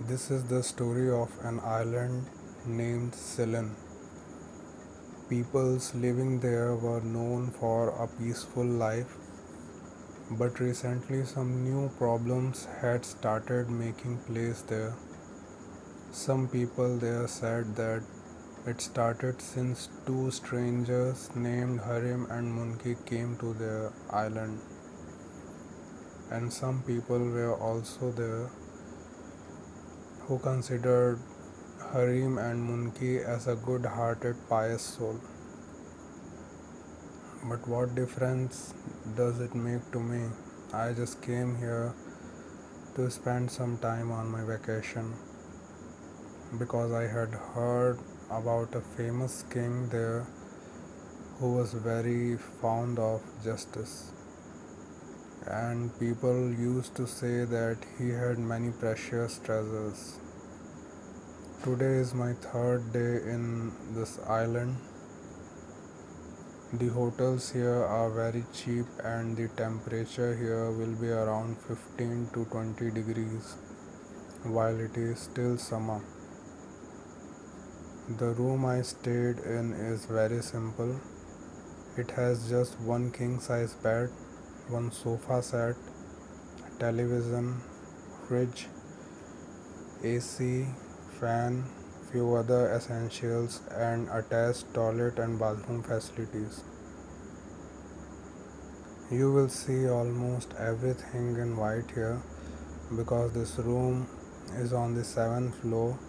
This is the story of an island named Ceylon. Peoples living there were known for a peaceful life, but recently some new problems had started making place there. Some people there said that it started since two strangers named Harim and Munki came to their island, and some people were also there who considered Harim and Munki as a good hearted, pious soul. But what difference does it make to me? I just came here to spend some time on my vacation because I had heard about a famous king there who was very fond of justice. And people used to say that he had many precious treasures. Today is my third day in this island. The hotels here are very cheap and the temperature here will be around 15 to 20 degrees while it is still summer. The room I stayed in is very simple. It has just one king size bed, one sofa set, television, fridge, AC, fan, few other essentials, and attached toilet and bathroom facilities. You will see almost everything in white here because this room is on the seventh floor.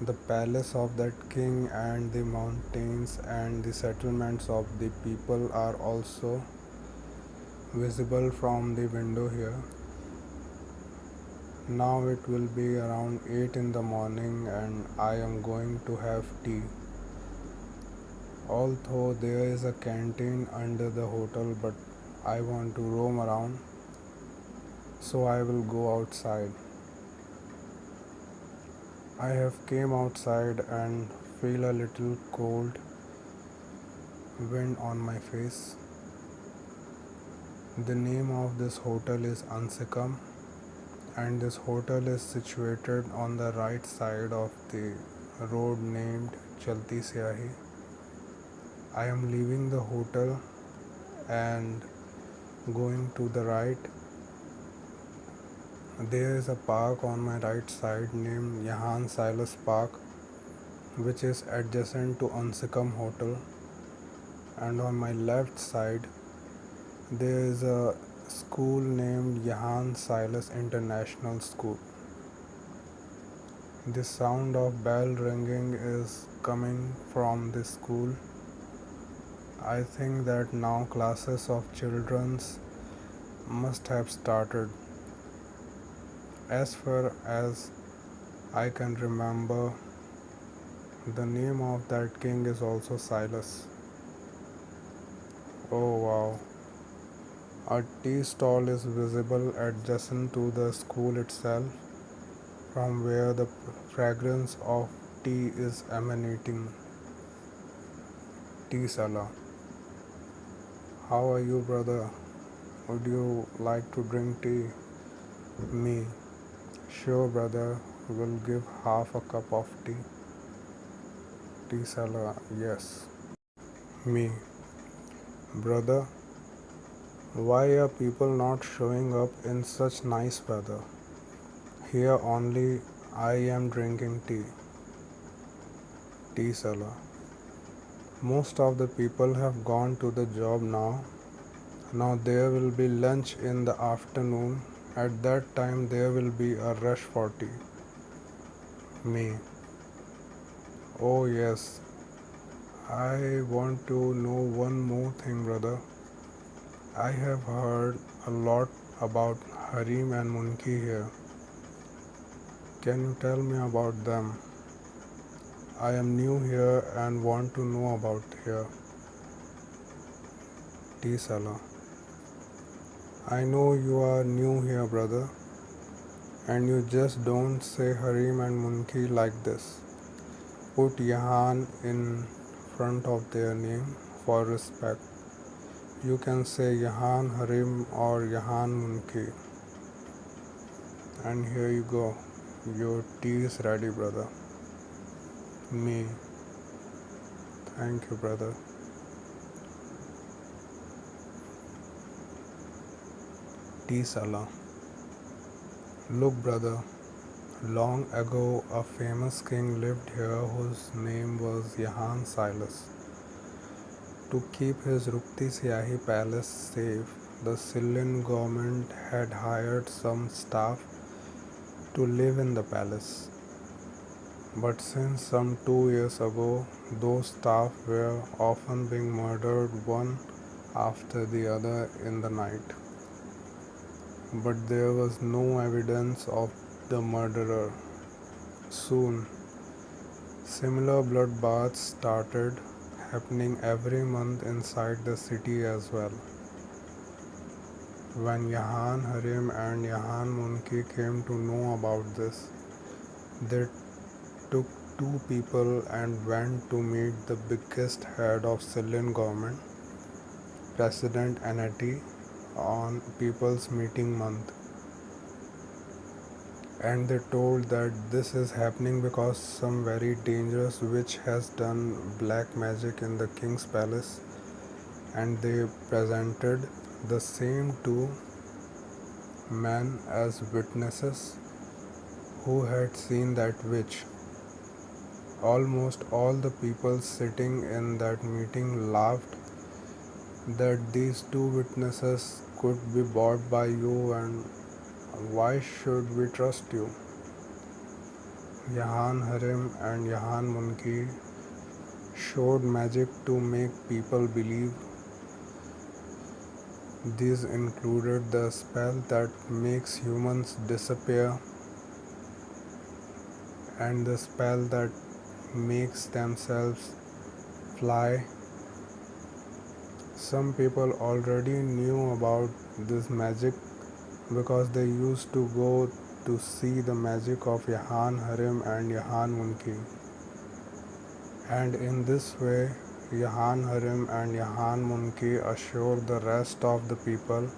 The palace of that king and the mountains and the settlements of the people are also visible from the window here. Now it will be around 8 in the morning and I am going to have tea. Although there is a canteen under the hotel, but I want to roam around, so I will go outside. I have came outside and feel a little cold wind on my face. The name of this hotel is Ansikam, and this hotel is situated on the right side of the road named Chalti Syahi. I am leaving the hotel and going to the right. There is a park on my right side named Yahan Silas Park, which is adjacent to Ansikam Hotel, and on my left side there is a school named Yahan Silas International School. The sound of bell ringing is coming from this school. I think that now classes of children's must have started. As far as I can remember, the name of that king is also Silas. Oh wow. A tea stall is visible adjacent to the school itself, from where the fragrance of tea is emanating. Tea Sala. How are you, brother? Would you like to drink tea? Me. Sure, brother. Will give half a cup of tea. Tea Sala. Yes. Me. Brother, why are people not showing up in such nice weather? Here only I am drinking tea. Tea Sala. Most of the people have gone to the job now. Now there will be lunch in the afternoon. At that time there will be a rush for tea. Me. Oh yes. I want to know one more thing, brother. I have heard a lot about Harim and Munki here. Can you tell me about them? I am new here and want to know about here. Tea Sala. I know you are new here, brother, and you just don't say Harim and Munki like this. Put Yahan in front of their name for respect. You can say Yahan Harim or Yahan Munki. And here you go. Your tea is ready, brother. Me. Thank you, brother. Tea Sala. Look, brother, long ago a famous king lived here whose name was Yahan Silas. To keep his Rukti Siahi palace safe, the Sicilian government had hired some staff to live in the palace. But since some 2 years ago, those staff were often being murdered one after the other in the night. But there was no evidence of the murderer. Soon, similar bloodbaths started happening every month inside the city as well. When Yahan Harim and Yahan Munki came to know about this, they took two people and went to meet the biggest head of Sicilian government, President Anati, on People's Meeting Month. And they told that this is happening because some very dangerous witch has done black magic in the king's palace, and they presented the same two men as witnesses who had seen that witch. Almost all the people sitting in that meeting laughed that these two witnesses could be bought by you, and why should we trust you? Yahan Harim and Yahan Munki showed magic to make people believe. These included the spell that makes humans disappear and the spell that makes themselves fly. Some people already knew about this magic because they used to go to see the magic of Yahan Harim and Yahan Munki. And in this way, Yahan Harim and Yahan Munki assured the rest of the people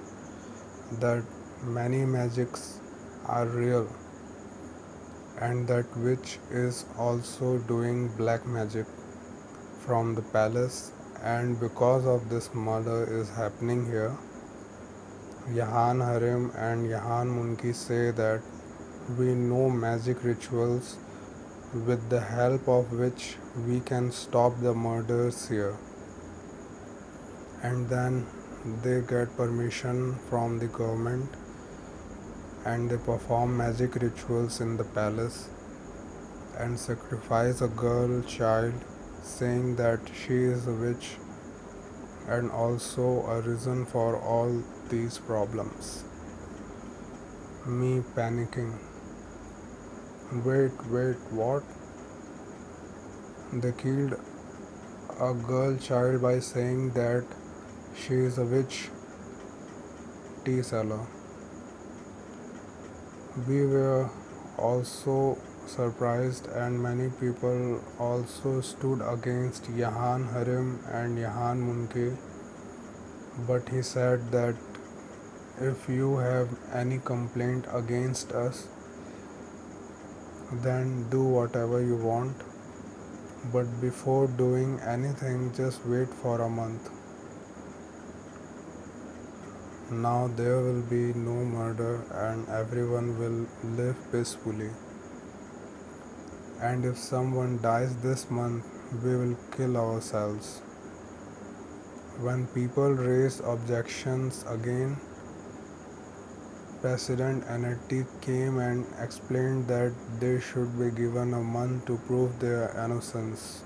that many magics are real and that witch is also doing black magic from the palace, and because of this murder is happening here. Yahan Harim and Yahan Munki say that we know magic rituals with the help of which we can stop the murders here. And then they get permission from the government and they perform magic rituals in the palace and sacrifice a girl child, saying that she is a witch and also a reason for all these problems. Me panicking. Wait, what? They killed a girl child by saying that she is a witch tea seller. We were also surprised, and many people also stood against Yahan Harim and Yahan Munki. But he said that if you have any complaint against us, then do whatever you want. But before doing anything, just wait for a month. Now there will be no murder and everyone will live peacefully. And if someone dies this month, we will kill ourselves. When people raised objections again, President Anati came and explained that they should be given a month to prove their innocence.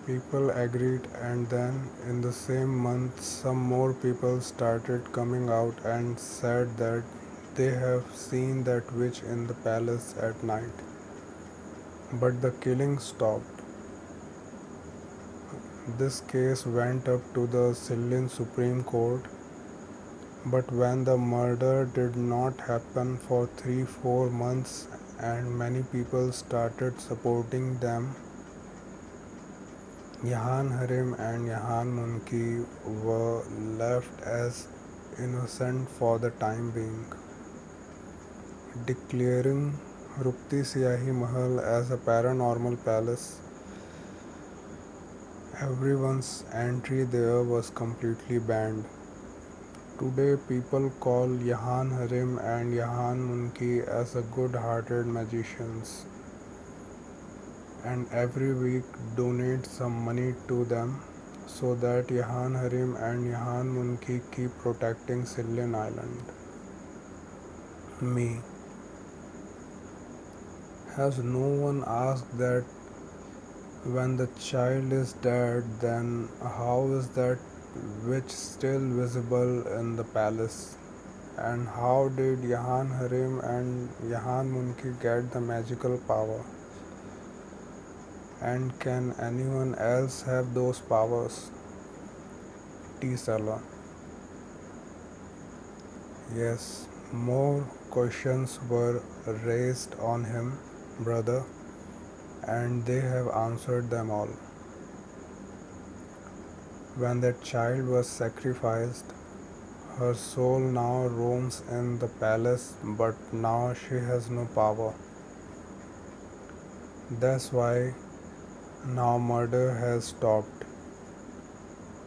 People agreed, and then in the same month, some more people started coming out and said that they have seen that witch in the palace at night. But the killing stopped. This case went up to the Sicilian Supreme Court, but when the murder did not happen for 3-4 months and many people started supporting them, Yahan Harim and Yahan Munki were left as innocent for the time being. declaring Rupti Siahi Mahal as a paranormal palace. Everyone's entry there was completely banned. Today, people call Yahan Harim and Yahan Munki as a good-hearted magicians, and every week donate some money to them so that Yahan Harim and Yahan Munki keep protecting Sillen Island. Me. Has no one asked that when the child is dead, then how is that witch still visible in the palace? And how did Yahan Harim and Yahan Munki get the magical power? And can anyone else have those powers? Tisala. Yes, more questions were raised on him, brother, and they have answered them all. When that child was sacrificed, her soul now roams in the palace, but now she has no power. That's why now murder has stopped.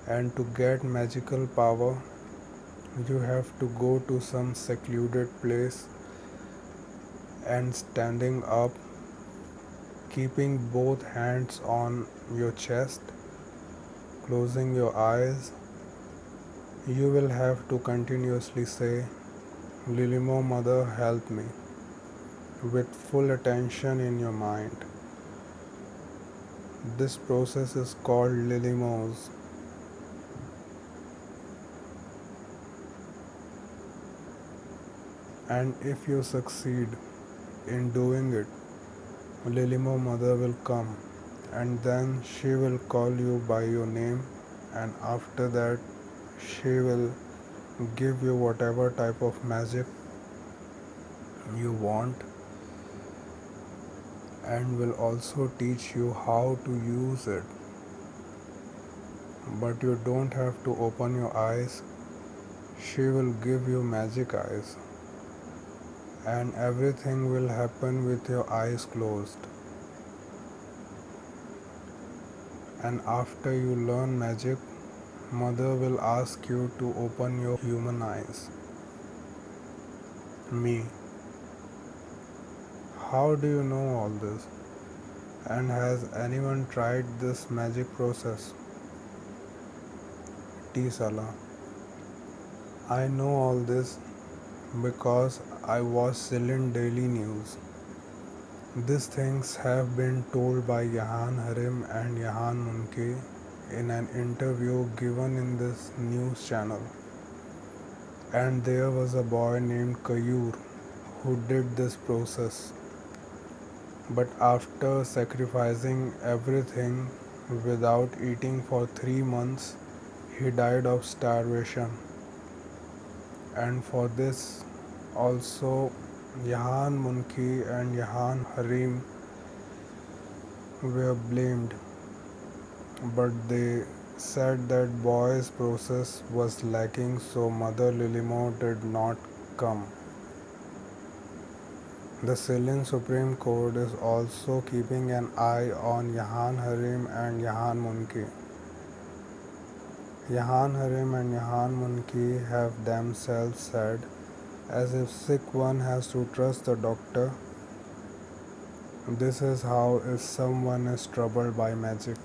And to get magical power, you have to go to some secluded place and standing up, keeping both hands on your chest, closing your eyes. You will have to continuously say, Lilimo Mother, help me, with full attention in your mind. This process is called Lilimos. And if you succeed in doing it, Lilimo Mother will come and then she will call you by your name, and after that she will give you whatever type of magic you want and will also teach you how to use it. But you don't have to open your eyes, she will give you magic eyes, and everything will happen with your eyes closed. And after you learn magic, Mother will ask you to open your human eyes. Me. How do you know all this? And has anyone tried this magic process? T. Sala. I know all this because I watch Ceylon Daily News. These things have been told by Yahan Harim and Yahan Munki in an interview given in this news channel. And there was a boy named Kayur who did this process. But after sacrificing everything without eating for 3 months, he died of starvation. And for this also Yahan Munki and Yahan Harim were blamed, but they said that boy's process was lacking, so Mother Lilimo did not come. The Ceylon Supreme Court is also keeping an eye on Yahan Harim and Yahan Munki. Yahan Harim and Yahan Munki have themselves said, as if sick one has to trust the doctor. This is how if someone is troubled by magic,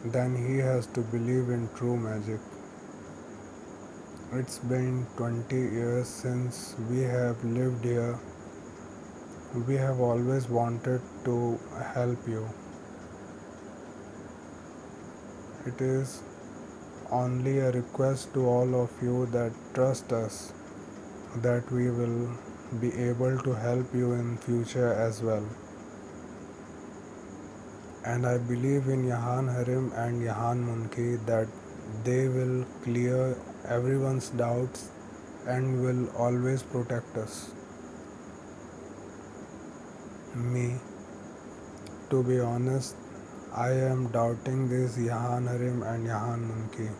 then he has to believe in true magic. It's been 20 years since we have lived here. We have always wanted to help you. It is only a request to all of you that trust us that we will be able to help you in future as well. And I believe in Yahan Harim and Yahan Munki that they will clear everyone's doubts and will always protect us. Me, to be honest, I am doubting this Yahan Harim and Yahan Munki.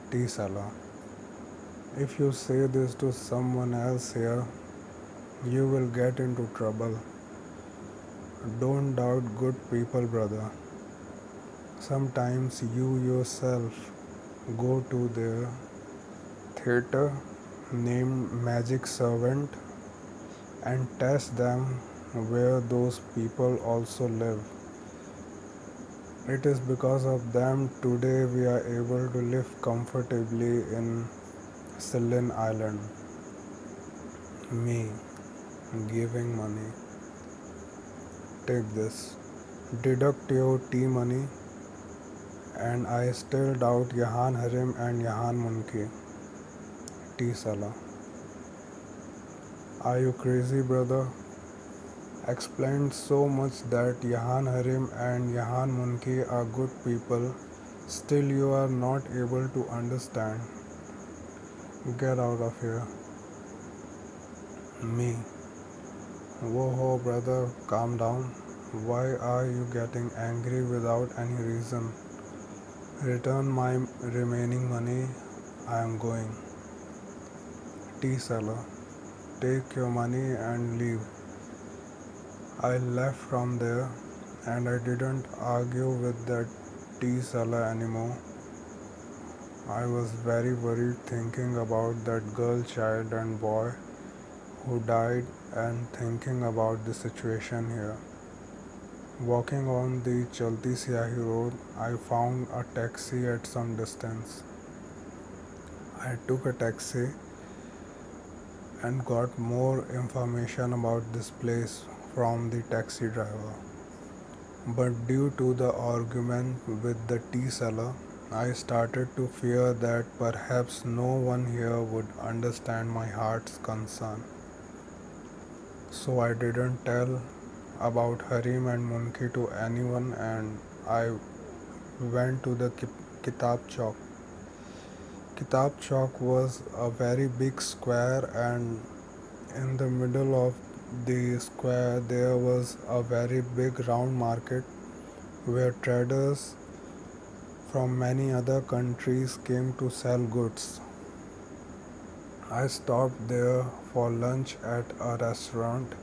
T. Salah. If you say this to someone else here, You will get into trouble. Don't doubt good people, brother. Sometimes you yourself go to their theater named Magic Servant and test them where those people also live. It is because of them today we are able to live comfortably in Ceylon Island. Me giving money. Take this. Deduct your tea money, and I still doubt Yahan Harim and Yahan Munki. Tea Sala. Are you crazy, brother? Explained so much that Yahan Harim and Yahan Munki are good people, still you are not able to understand. Get out of here. Me. Whoa, brother, calm down. Why are you getting angry without any reason? Return my remaining money. I am going. Tea seller, take your money and leave. I left from there and I didn't argue with that tea seller anymore. I was very worried thinking about that girl child and boy who died and thinking about the situation here. Walking on the Chalti Siahi road, I found a taxi at some distance. I took a taxi and got more information about this place from the taxi driver. But due to the argument with the tea seller, I started to fear that perhaps no one here would understand my heart's concern. So I didn't tell about Harim and Munki to anyone and I went to the Kitab Chowk. Kitab Chowk was a very big square, and in the middle of the square there was a very big round market where traders from many other countries came to sell goods. I stopped there for lunch at a restaurant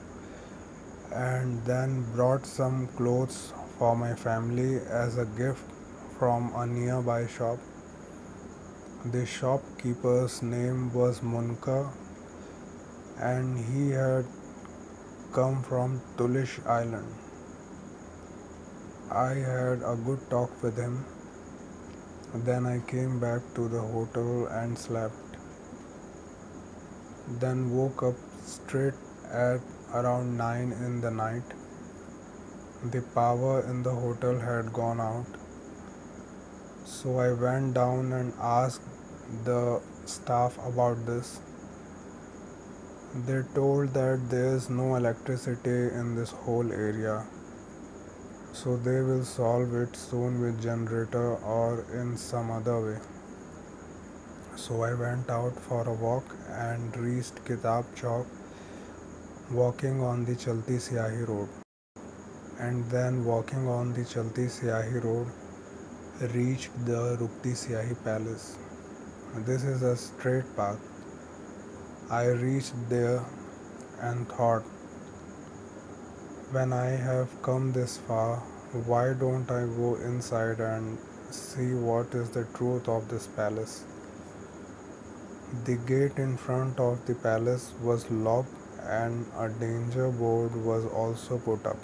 and then brought some clothes for my family as a gift from a nearby shop. The shopkeeper's name was Munka and he had come from Tulish Island. I had a good talk with him. Then I came back to the hotel and slept. Then woke up straight at around 9 in the night. The power in the hotel had gone out. So I went down and asked the staff about this. They told that there is no electricity in this whole area. So they will solve it soon with generator or in some other way. So I went out for a walk and reached Kitab Chowk walking on the Chalti Siahi road. And then walking on the Chalti Siahi road reached the Rukti Siahi palace. This is a straight path. I reached there and thought, when I have come this far, why don't I go inside and see what is the truth of this palace? The gate in front of the palace was locked and a danger board was also put up.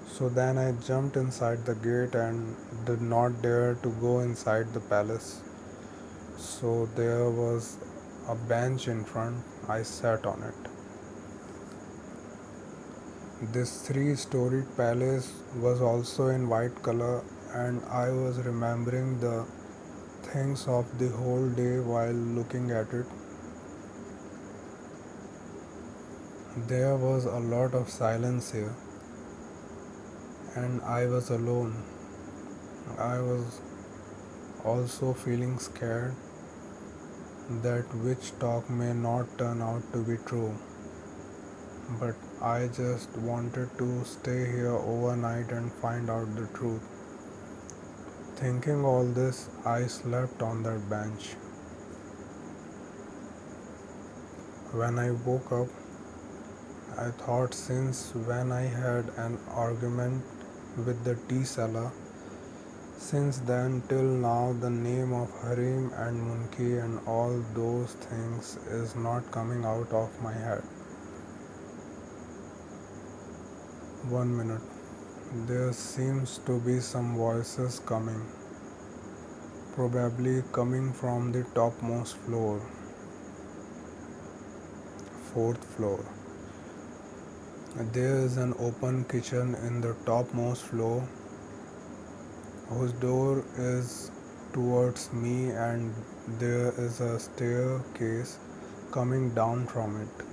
So then I jumped inside the gate and did not dare to go inside the palace. So there was a bench in front. I sat on it. This three-storied palace was also in white color, and I was remembering the things of the whole day while looking at it. There was a lot of silence here, and I was alone. I was also feeling scared that witch talk may not turn out to be true. But I just wanted to stay here overnight and find out the truth. Thinking all this, I slept on that bench. When I woke up, I thought since when I had an argument with the tea seller, since then till now the name of Harim and Munki and all those things is not coming out of my head. 1 minute. There seems to be some voices coming, probably coming from the topmost floor, fourth floor. There is an open kitchen in the topmost floor whose door is towards me, and there is a staircase coming down from it.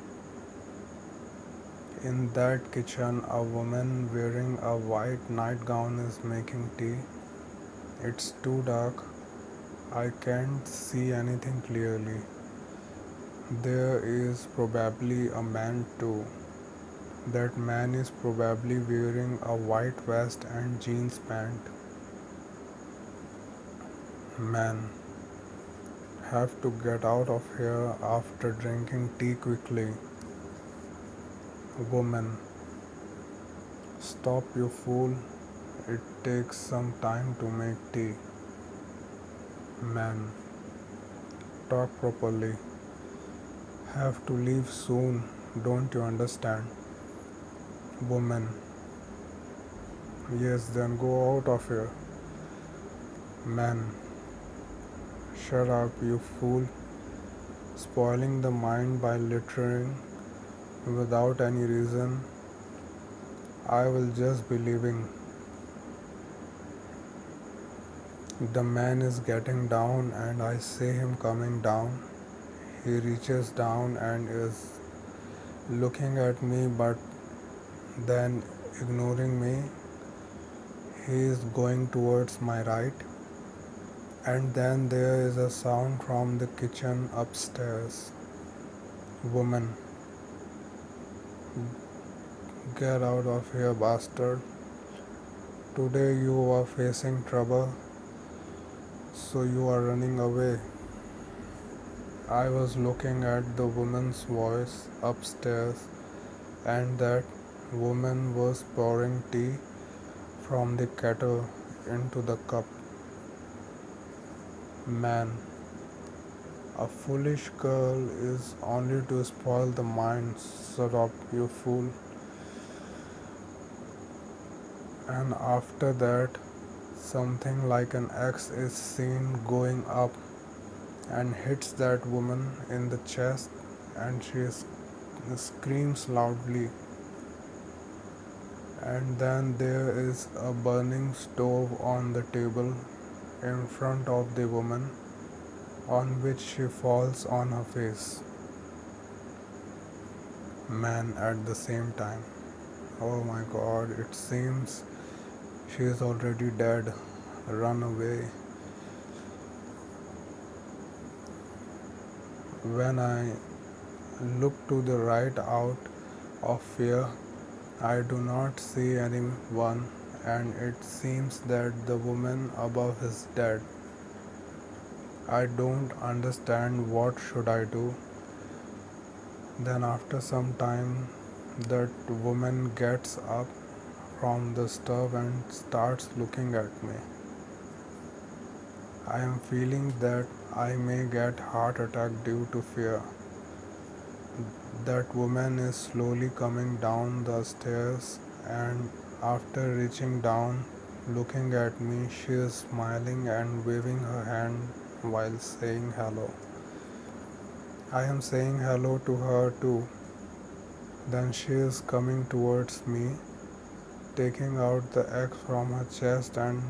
In that kitchen, a woman wearing a white nightgown is making tea. It's too dark. I can't see anything clearly. There is probably a man too. That man is probably wearing a white vest and jeans pant. Man, have to get out of here after drinking tea quickly. Woman, stop you fool. It takes some time to make tea. Man, talk properly. Have to leave soon, don't you understand? Woman, yes, then go out of here. Man, shut up, you fool. Spoiling the mind by littering without any reason. I will just be leaving. The man is getting down, and I see him coming down. He reaches down and is looking at me, but then ignoring me. He is going towards my right, and then there is a sound from the kitchen upstairs. Woman, get out of here, bastard. Today you are facing trouble, so you are running away. I was looking at the woman's voice upstairs, and that woman was pouring tea from the kettle into the cup. Man, a foolish girl is only to spoil the mind. Shut up, you fool. And after that, something like an axe is seen going up and hits that woman in the chest, and she screams loudly. And then there is a burning stove on the table in front of the woman, on which she falls on her face. Man, at the same time. Oh my god, it seems she is already dead. Run away. When I look to the right out of fear, I do not see anyone, and it seems that the woman above is dead. I don't understand what should I do. Then after some time, that woman gets up from the stove and starts looking at me. I am feeling that I may get heart attack due to fear. That woman is slowly coming down the stairs, and after reaching down, looking at me, she is smiling and waving her hand while saying hello. I am saying hello to her too. Then she is coming towards me, taking out the axe from her chest, and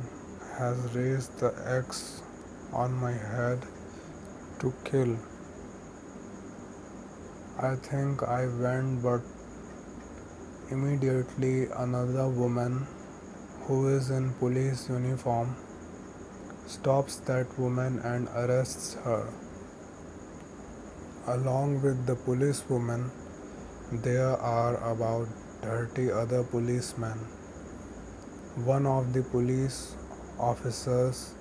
has raised the axe on my head to kill. I think I went, but immediately another woman who is in police uniform stops that woman and arrests her. Along with the policewoman, there are about 30 other policemen. One of the police officers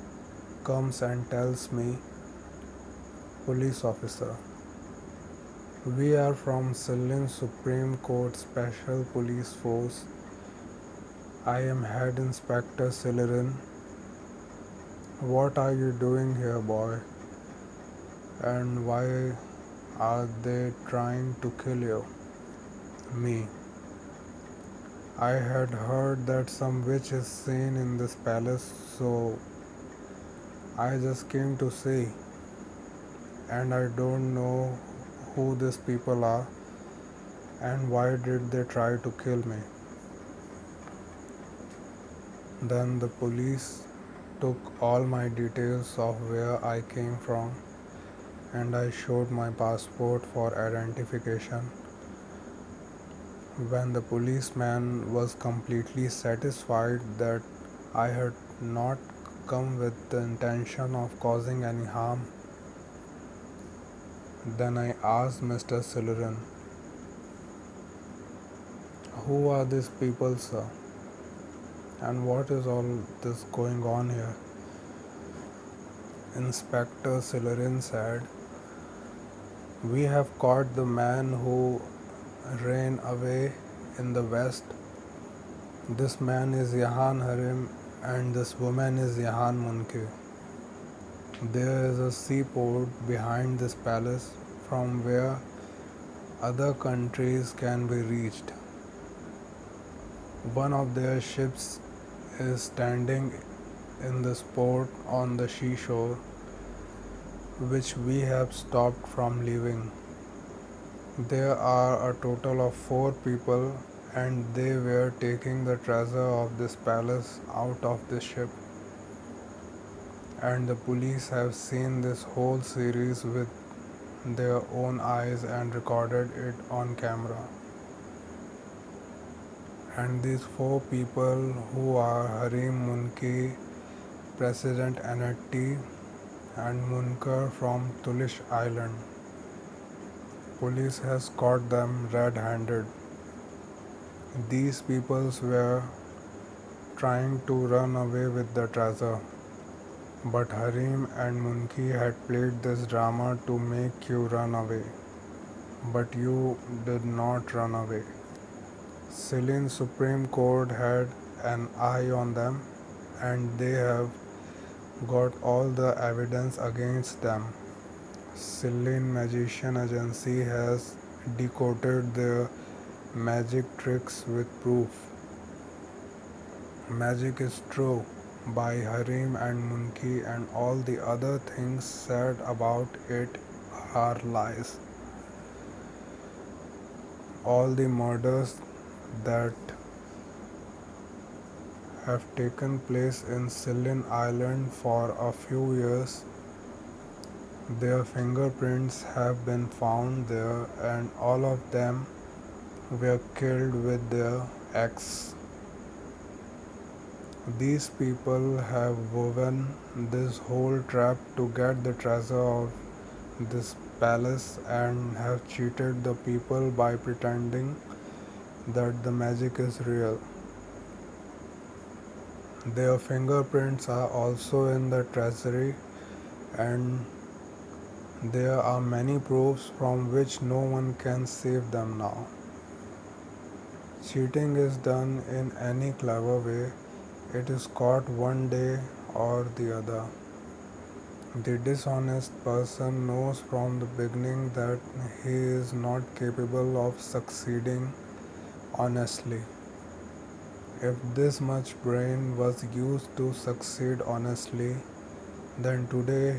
comes and tells me, "Police officer, We are from Ceylon Supreme Court Special Police Force. I am Head Inspector Celerin. What are you doing here, boy? And why are they trying to kill you? Me. I had heard that some witch is seen in this palace, so I just came to see. And I don't know who these people are and why did they try to kill me. Then the police took all my details of where I came from and I showed my passport for identification. When the policeman was completely satisfied that I had not come with the intention of causing any harm, then I asked Mr. Celerin, "Who are these people, sir? And what is all this going on here?" Inspector Celerin said, "We have caught the man who ran away in the west. This man is Yahan Harim and this woman is Yahan Munke. There is a seaport behind this palace from where other countries can be reached. One of their ships is standing in this port on the seashore, which we have stopped from leaving. There are a total of 4 people, and they were taking the treasure of this palace out of the ship. And the police have seen this whole series with their own eyes and recorded it on camera. And these 4 people who are Harim Munki, President Anatti, and Munkar from Tulish Island. Police has caught them red-handed. These peoples were trying to run away with the treasure, but Harim and Munki had played this drama to make you run away. But you did not run away. Ceylon Supreme Court had an eye on them and they have got all the evidence against them. Ceylon Magician Agency has decoded their magic tricks with proof. Magic is true by Harim and Munki, and all the other things said about it are lies. All the murders that have taken place in Ceylon Island for a few years, their fingerprints have been found there, and all of them were killed with their axe. These people have woven this whole trap to get the treasure of this palace and have cheated the people by pretending that the magic is real. Their fingerprints are also in the treasury, and there are many proofs from which no one can save them now. Cheating is done in any clever way. It is caught one day or the other. The dishonest person knows from the beginning that he is not capable of succeeding honestly. If this much brain was used to succeed honestly, then today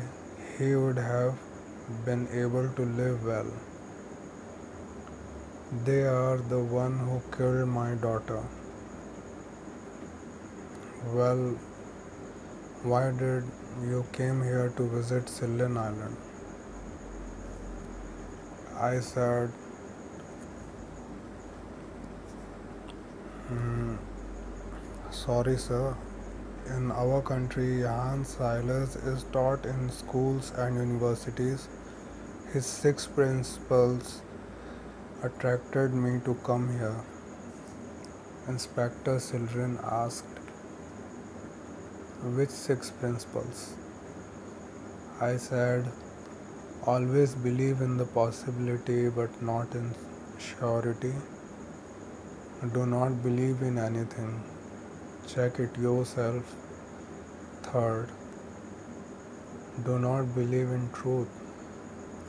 he would have been able to live well. They are the one who killed my daughter. Well, why did you came here to visit Ceylon Island? I said, sorry sir, in our country Johann Silas is taught in schools and universities. His 6 principles attracted me to come here. Inspector Sildren asked, which 6 principles? I said, Always believe in the possibility but not in surety. Do not believe in anything. Check it yourself. Third, do not believe in truth.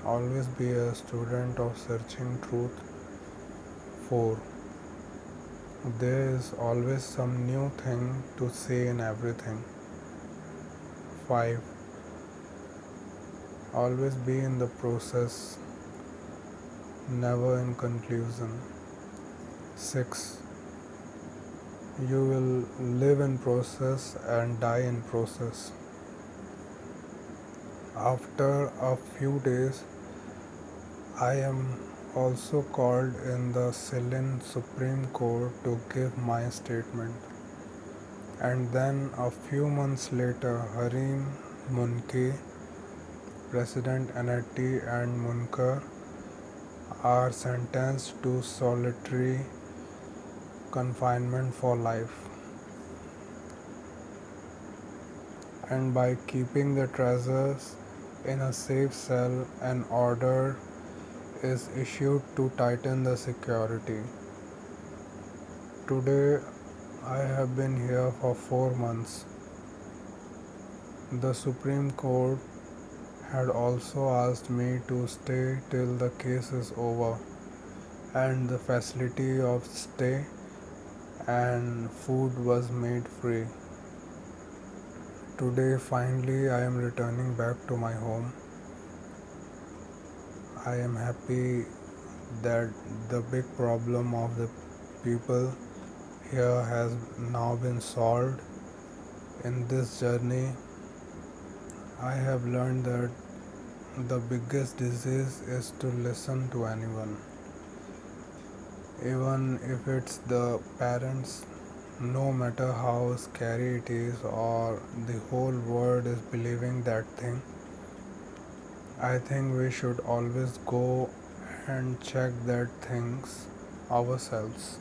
Always be a student of searching truth. 4. There is always some new thing to say in everything. 5. Always be in the process, never in conclusion. 6. You will live in process and die in process. After a few days, I am also called in the Ceylon Supreme Court to give my statement. And then a few months later, Harim Munki, President Anati and Munkar are sentenced to solitary confinement for life. And by keeping the treasures in a safe cell, an order is issued to tighten the security. Today, I have been here for 4 months. The Supreme Court had also asked me to stay till the case is over, and the facility of stay and food was made free. Today, finally, I am returning back to my home. I am happy that the big problem of the people here has now been solved. In this journey, I have learned that the biggest disease is to listen to anyone, even if it's the parents, no matter how scary it is or the whole world is believing that thing. I think we should always go and check that things ourselves.